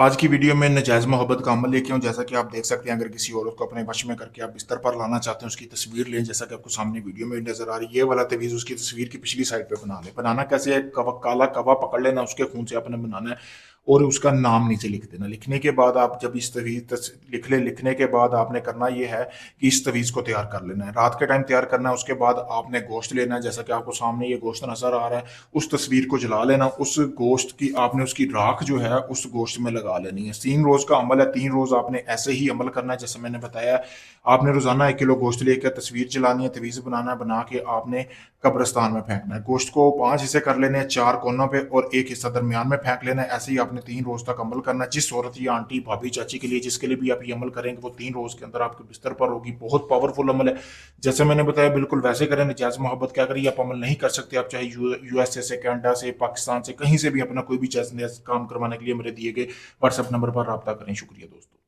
आज की वीडियो में नजायज़ मोहब्बत का अमल लेके आऊँ। जैसा कि आप देख सकते हैं, अगर किसी औरत को अपने वश में करके आप बिस्तर पर लाना चाहते हैं, उसकी तस्वीर लें, जैसा कि आपको सामने वीडियो में नज़र आ रही है। ये वाला तवीज़ उसकी तस्वीर की पिछली साइड पे बना लें। बनाना कैसे है? काला कवा पकड़ लेना, उसके खून से आपने बनाना है और उसका नाम नीचे लिख देना। लिखने के बाद आप जब इस लिखने के बाद आपने करना ये है कि इस तवीज़ को तैयार कर लेना है। रात के टाइम तैयार करना है। उसके बाद आपने गोश्त लेना है, जैसा कि आपको सामने ये गोश्त नज़र आ रहा है। उस तस्वीर को जला लेना। उस गोश्त की आपने उसकी राख जो है उस गोश्त में लगा लेनी है। 3 रोज़ का अमल है। 3 रोज़ आपने ऐसे ही अमल करना है जैसे मैंने बताया। आपने रोज़ाना 1 किलो गोश्त लेकर तस्वीर जलानी है, तवीज़ बनाना है, बना के आपने कब्रिस्तान में फेंकना है। गोश्त को 5 हिस्से कर लेने हैं, 4 कोनों पे और एक हिस्सा दरमियान में फेंक लेना है। ऐसे ही आपने 3 रोज़ तक अमल करना है। जिस औरत या आंटी, भाभी, चाची के लिए, जिसके लिए भी आप ये अमल करेंगे, वो 3 रोज़ के अंदर आपके बिस्तर पर होगी। बहुत पावरफुल अमल है। जैसे मैंने बताया बिल्कुल वैसे करें। नजायज़ मोहब्बत क्या करिए, आप अमल नहीं कर सकते, आप चाहे यूएसए से, कनाडा से, पाकिस्तान से, कहीं से भी अपना कोई भी जायज़ काम करवाने के लिए मेरे दिए गए व्हाट्सएप नंबर पर रब्ता करें। शुक्रिया दोस्तों।